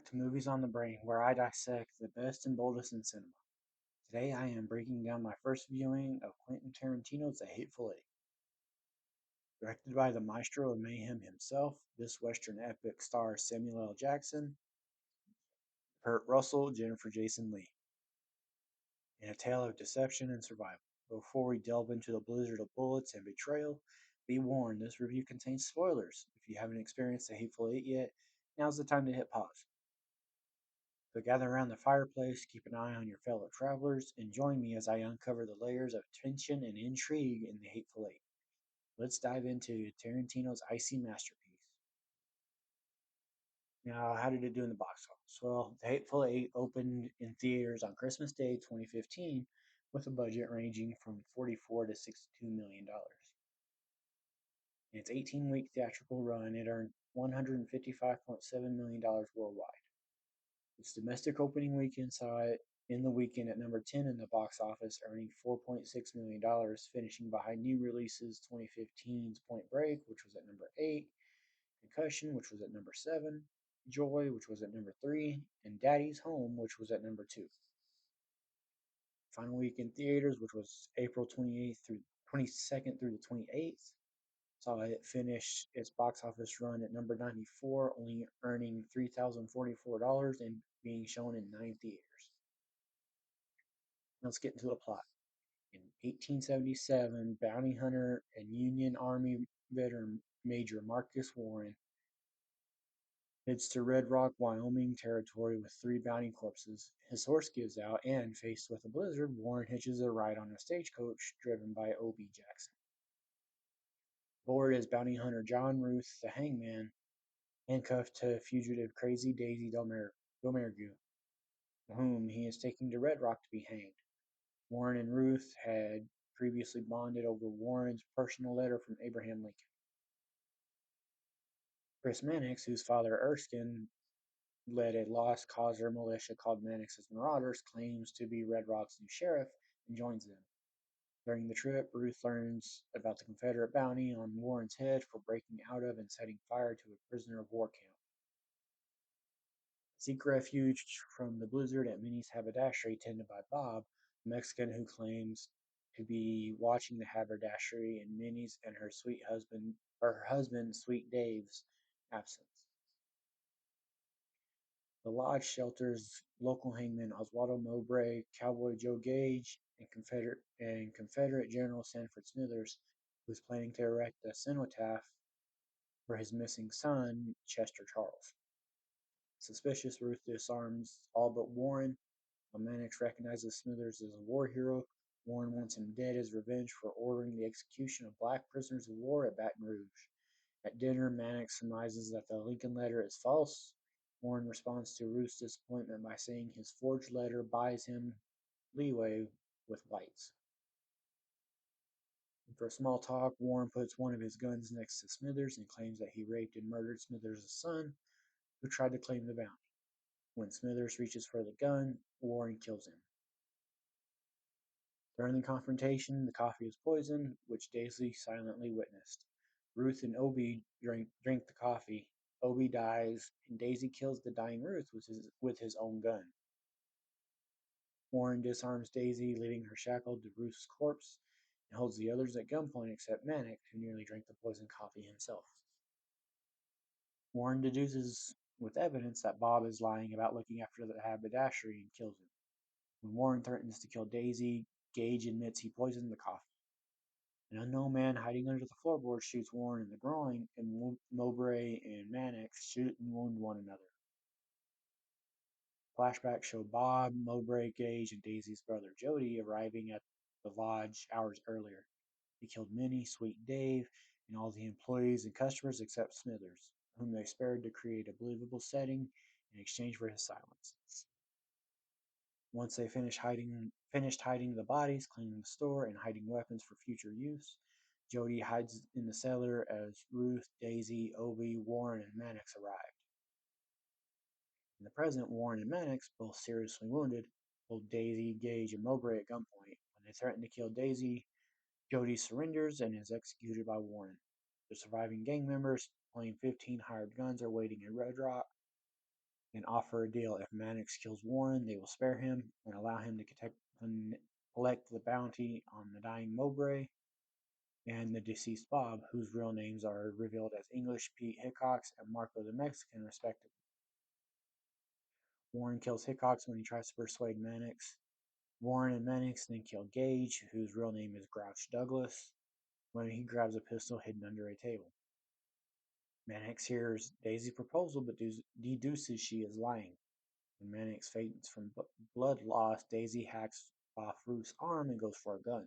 back to Movies on the Brain, where I dissect the best and boldest in cinema. Today I am breaking down my first viewing of Quentin Tarantino's The Hateful Eight. Directed by the maestro of mayhem himself, this Western epic stars Samuel L. Jackson, Kurt Russell, Jennifer Jason Leigh, in a tale of deception and survival. Before we delve into the blizzard of bullets and betrayal, be warned this review contains spoilers. If you haven't experienced The Hateful Eight yet, now's the time to hit pause. So gather around the fireplace, keep an eye on your fellow travelers, and join me as I uncover the layers of tension and intrigue in The Hateful Eight. Let's dive into Tarantino's icy masterpiece. Now, how did it do in the box office? Well, The Hateful Eight opened in theaters on Christmas Day 2015 with a budget ranging from $44 to $62 million. In its 18-week theatrical run, it earned $155.7 million worldwide. Its domestic opening weekend saw it in the weekend at number 10 in the box office, earning $4.6 million, finishing behind new releases 2015's Point Break, which was at number 8, Concussion, which was at number 7, Joy, which was at number 3, and Daddy's Home, which was at number 2. Final week in theaters, which was April 28th through 22nd through the 28th, saw it finish its box office run at number 94, only earning $3,044 and being shown in 9 theaters. Let's get into the plot. In 1877, bounty hunter and Union Army veteran Major Marcus Warren heads to Red Rock, Wyoming territory with 3 bounty corpses. His horse gives out, and faced with a blizzard, Warren hitches a ride on a stagecoach driven by O.B. Jackson. Aboard is bounty hunter John Ruth, the hangman, handcuffed to fugitive Crazy Daisy Domergue, whom he is taking to Red Rock to be hanged. Warren and Ruth had previously bonded over Warren's personal letter from Abraham Lincoln. Chris Mannix, whose father Erskine led a lost causer militia called Mannix's Marauders, claims to be Red Rock's new sheriff and joins them. During the trip, Ruth learns about the Confederate bounty on Warren's head for breaking out of and setting fire to a prisoner of war camp. Seek refuge from the blizzard at Minnie's haberdashery tended by Bob, a Mexican who claims to be watching the haberdashery in Minnie's and her husband Sweet Dave's absence. The lodge shelters local hangman Oswaldo Mowbray, Cowboy Joe Gage, and Confederate General Sanford Smithers, who is planning to erect a cenotaph for his missing son, Chester Charles. Suspicious, Ruth disarms all but Warren. When Mannix recognizes Smithers as a war hero, Warren wants him dead as revenge for ordering the execution of black prisoners of war at Baton Rouge. At dinner, Mannix surmises that the Lincoln letter is false. Warren responds to Ruth's disappointment by saying his forged letter buys him leeway with whites. For small talk, Warren puts one of his guns next to Smithers and claims that he raped and murdered Smithers' son, who tried to claim the bounty. When Smithers reaches for the gun, Warren kills him. During the confrontation, the coffee is poisoned, which Daisy silently witnessed. Ruth and Obie drink the coffee. Obie dies, and Daisy kills the dying Ruth with his own gun. Warren disarms Daisy, leaving her shackled to Ruth's corpse, and holds the others at gunpoint except Manic, who nearly drank the poisoned coffee himself. Warren deduces with evidence that Bob is lying about looking after the haberdashery and kills him. When Warren threatens to kill Daisy, Gage admits he poisoned the coffee. An unknown man hiding under the floorboard shoots Warren in the groin, and Mowbray and Mannix shoot and wound one another. Flashbacks show Bob, Mowbray, Gage, and Daisy's brother Jody arriving at the lodge hours earlier. They killed Minnie, Sweet Dave, and all the employees and customers except Smithers, whom they spared to create a believable setting in exchange for his silence. Once they finished hiding the bodies, cleaning the store, and hiding weapons for future use, Jody hides in the cellar as Ruth, Daisy, Obie, Warren, and Mannix arrived. In the present, Warren and Mannix, both seriously wounded, hold Daisy, Gage, and Mowbray at gunpoint. When they threaten to kill Daisy, Jody surrenders and is executed by Warren. The surviving gang members, playing 15 hired guns, are waiting in Red Rock. and offer a deal. If Mannix kills Warren, they will spare him and allow him to collect the bounty on the dying Mowbray and the deceased Bob, whose real names are revealed as English Pete Hickox and Marco the Mexican, respectively. Warren kills Hickox when he tries to persuade Mannix. Warren and Mannix then kill Gage, whose real name is Grouch Douglas, when he grabs a pistol hidden under a table. Mannix hears Daisy's proposal but deduces she is lying. When Mannix faints from blood loss, Daisy hacks off Ruth's arm and goes for a gun,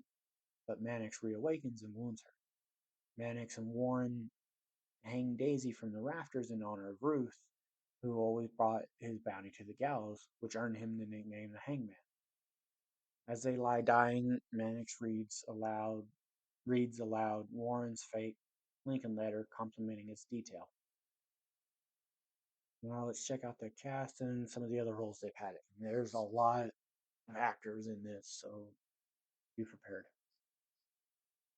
but Mannix reawakens and wounds her. Mannix and Warren hang Daisy from the rafters in honor of Ruth, who always brought his bounty to the gallows, which earned him the nickname the Hangman. As they lie dying, Mannix reads aloud Warren's fake Lincoln letter complimenting its detail. Now let's check out the cast and some of the other roles they've had. There's a lot of actors in this, so be prepared.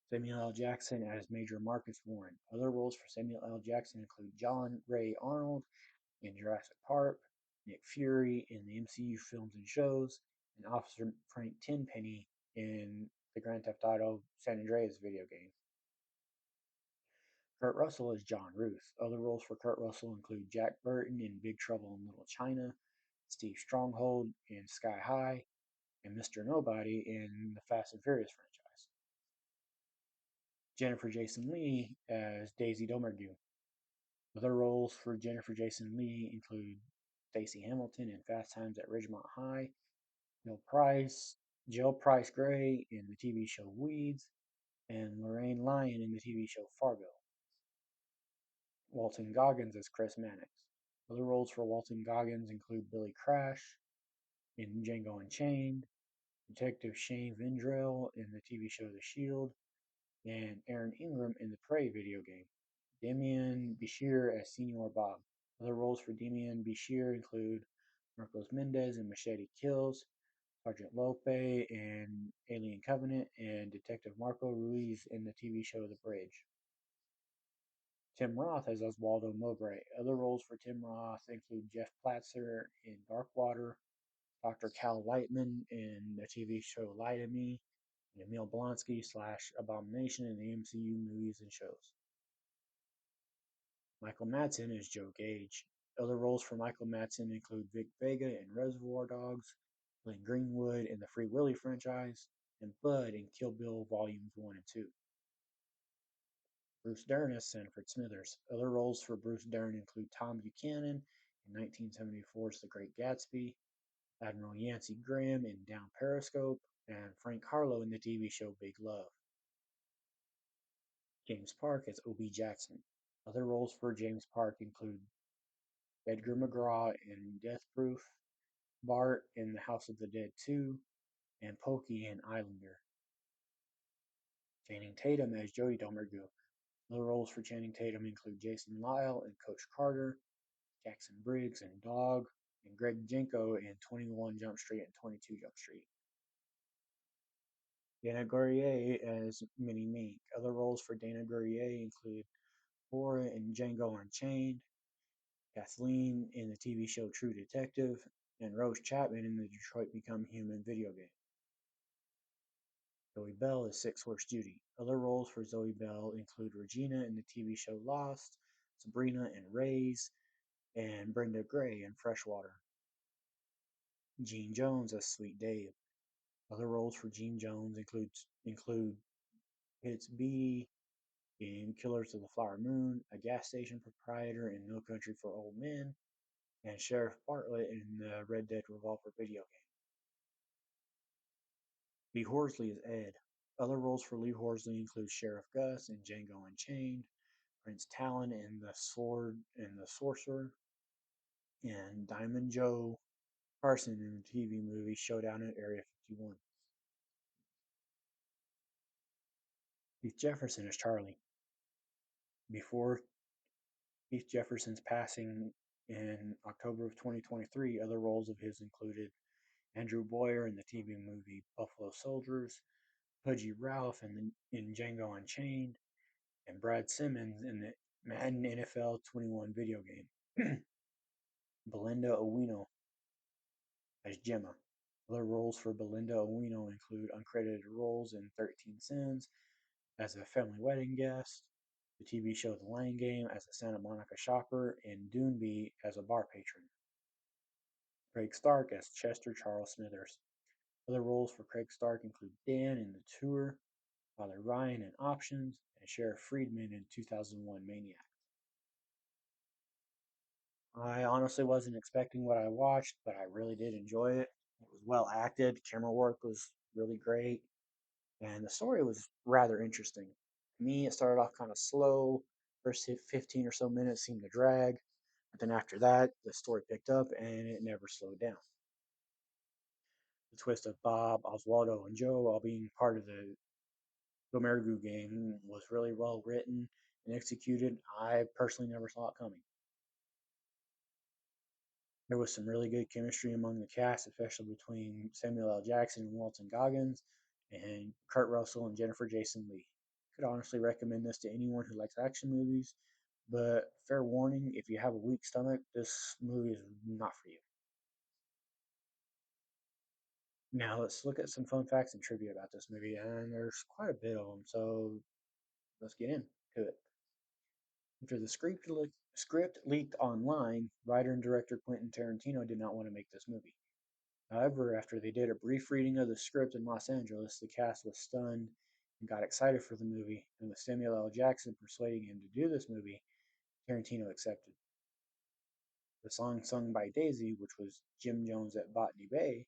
Samuel L. Jackson as Major Marcus Warren. Other roles for Samuel L. Jackson include John Ray Arnold in Jurassic Park, Nick Fury in the MCU films and shows, and Officer Frank Tenpenny in the Grand Theft Auto San Andreas video game. Kurt Russell as John Ruth. Other roles for Kurt Russell include Jack Burton in Big Trouble in Little China, Steve Stronghold in Sky High, and Mr. Nobody in the Fast and Furious franchise. Jennifer Jason Leigh as Daisy Domergue. Other roles for Jennifer Jason Leigh include Stacey Hamilton in Fast Times at Ridgemont High, Jill Price Gray in the TV show Weeds, and Lorraine Lyon in the TV show Fargo. Walton Goggins as Chris Mannix. Other roles for Walton Goggins include Billy Crash in Django Unchained, Detective Shane Vendrell in the TV show The Shield, and Aaron Ingram in the Prey video game. Demian Bichir as Senor Bob. Other roles for Demian Bichir include Marcos Mendez in Machete Kills, Sergeant Lope in Alien Covenant, and Detective Marco Ruiz in the TV show The Bridge. Tim Roth as Oswaldo Mowbray. Other roles for Tim Roth include Jeff Platzer in Darkwater, Dr. Cal Lightman in the TV show Lie to Me, and Emil Blonsky / Abomination in the MCU movies and shows. Michael Madsen as Joe Gage. Other roles for Michael Madsen include Vic Vega in Reservoir Dogs, Glenn Greenwood in the Free Willy franchise, and Bud in Kill Bill Volumes 1 and 2. Bruce Dern as Sanford Smithers. Other roles for Bruce Dern include Tom Buchanan in 1974's The Great Gatsby, Admiral Yancey Graham in Down Periscope, and Frank Harlow in the TV show Big Love. James Park as O.B. Jackson. Other roles for James Park include Edgar McGraw in Death Proof, Bart in The House of the Dead 2, and Pokey in Islander. Channing Tatum as Jody Domergue. Other roles for Channing Tatum include Jason Lyle in Coach Carter, Jackson Briggs in Dog, and Greg Jenko in 21 Jump Street and 22 Jump Street. Dana Gourrier as Minnie Mink. Other roles for Dana Gourrier include Cora in Django Unchained, Kathleen in the TV show True Detective, and Rose Chapman in the Detroit Become Human video game. Zoe Bell is Six Horse Judy. Other roles for Zoe Bell include Regina in the TV show Lost, Sabrina in Raised, and Brenda Gray in Freshwater. Gene Jones as Sweet Dave. Other roles for Gene Jones include Pitts Beatty in Killers of the Flower Moon, a gas station proprietor in No Country for Old Men, and Sheriff Bartlett in the Red Dead Revolver video game. Lee Horsley is Ed. Other roles for Lee Horsley include Sheriff Gus in Django Unchained, Prince Talon in The Sword and the Sorcerer, and Diamond Joe Carson in the TV movie Showdown at Area 51. Keith Jefferson is Charlie. Before Keith Jefferson's passing in October of 2023, other roles of his included Andrew Boyer in the TV movie Buffalo Soldiers, Pudgy Ralph in Django Unchained, and Brad Simmons in the Madden NFL 21 video game. Belinda Owino as Gemma. Other roles for Belinda Owino include uncredited roles in 13 Sins as a family wedding guest, the TV show The Line Game as a Santa Monica shopper, and Doonby as a bar patron. Craig Stark as Chester Charles Smithers. Other roles for Craig Stark include Dan in The Tour, Father Ryan in Options, and Sheriff Friedman in 2001 Maniac. I honestly wasn't expecting what I watched, but I really did enjoy it. It was well acted, camera work was really great, and the story was rather interesting. To me, it started off kind of slow. First 15 or so minutes seemed to drag, but then after that, the story picked up and it never slowed down. The twist of Bob, Oswaldo, and Joe all being part of the Gomergu game was really well written and executed. I personally never saw it coming. There was some really good chemistry among the cast, especially between Samuel L. Jackson and Walton Goggins, and Kurt Russell and Jennifer Jason Leigh. Could honestly recommend this to anyone who likes action movies, but fair warning, if you have a weak stomach, this movie is not for you. Now let's look at some fun facts and trivia about this movie, and there's quite a bit of them, so let's get into it. After the script leaked online, writer and director Quentin Tarantino did not want to make this movie. However, after they did a brief reading of the script in Los Angeles, the cast was stunned and got excited for the movie, and with Samuel L. Jackson persuading him to do this movie, Tarantino accepted. The song sung by Daisy, which was Jim Jones at Botany Bay,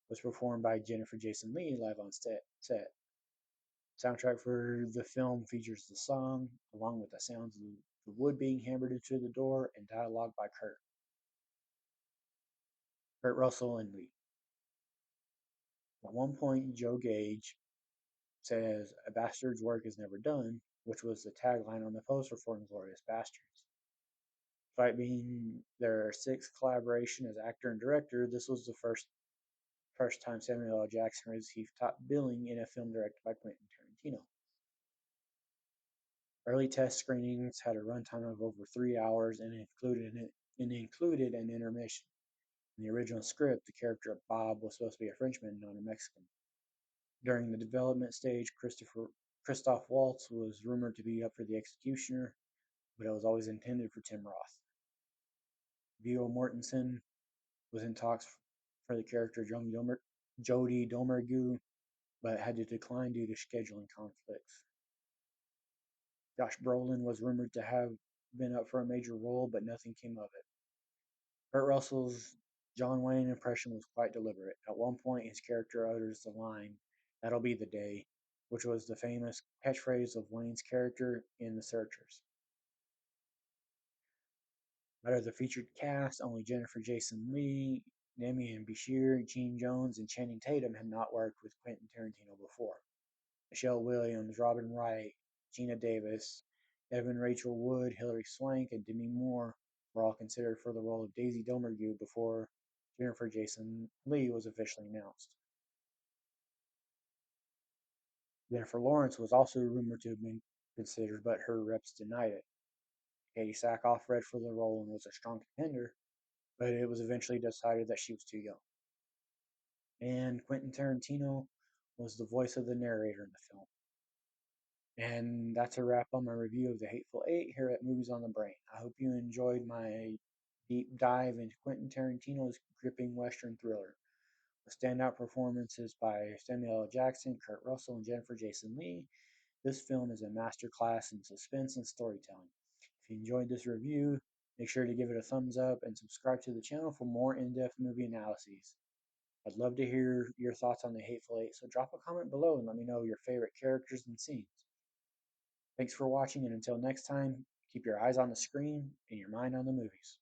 was performed by Jennifer Jason Leigh live on set. Soundtrack for the film features the song, along with the sounds of the wood being hammered into the door and dialogue by Kurt Russell, and Leigh. At one point, Joe Gage says, "A bastard's work is never done," which was the tagline on the poster for Inglourious Basterds. Despite being their sixth collaboration as actor and director, this was the first time Samuel L. Jackson received top billing in a film directed by Quentin Tarantino. Early test screenings had a runtime of over 3 hours and included an intermission. In the original script, the character of Bob was supposed to be a Frenchman, not a Mexican. During the development stage, Christoph Waltz was rumored to be up for the executioner, but it was always intended for Tim Roth. Viggo Mortensen was in talks for the character Jodie Domergue, but had to decline due to scheduling conflicts. Josh Brolin was rumored to have been up for a major role, but nothing came of it. Kurt Russell's John Wayne impression was quite deliberate. At one point, his character utters the line, "That'll be the day," which was the famous catchphrase of Wayne's character in The Searchers. Out of the featured cast, only Jennifer Jason Leigh, Demian Bichir, Gene Jones, and Channing Tatum had not worked with Quentin Tarantino before. Michelle Williams, Robin Wright, Gina Davis, Evan Rachel Wood, Hilary Swank, and Demi Moore were all considered for the role of Daisy Domergue before Jennifer Jason Leigh was officially announced. Jennifer Lawrence was also rumored to have been considered, but her reps denied it. Katie Sackhoff read for the role and was a strong contender, but it was eventually decided that she was too young. And Quentin Tarantino was the voice of the narrator in the film. And that's a wrap on my review of The Hateful Eight here at Movies on the Brain. I hope you enjoyed my deep dive into Quentin Tarantino's gripping Western thriller, with standout performances by Samuel L. Jackson, Kurt Russell, and Jennifer Jason Leigh. This film is a masterclass in suspense and storytelling. If you enjoyed this review, make sure to give it a thumbs up and subscribe to the channel for more in-depth movie analyses. I'd love to hear your thoughts on The Hateful Eight, so drop a comment below and let me know your favorite characters and scenes. Thanks for watching, and until next time, keep your eyes on the screen and your mind on the movies.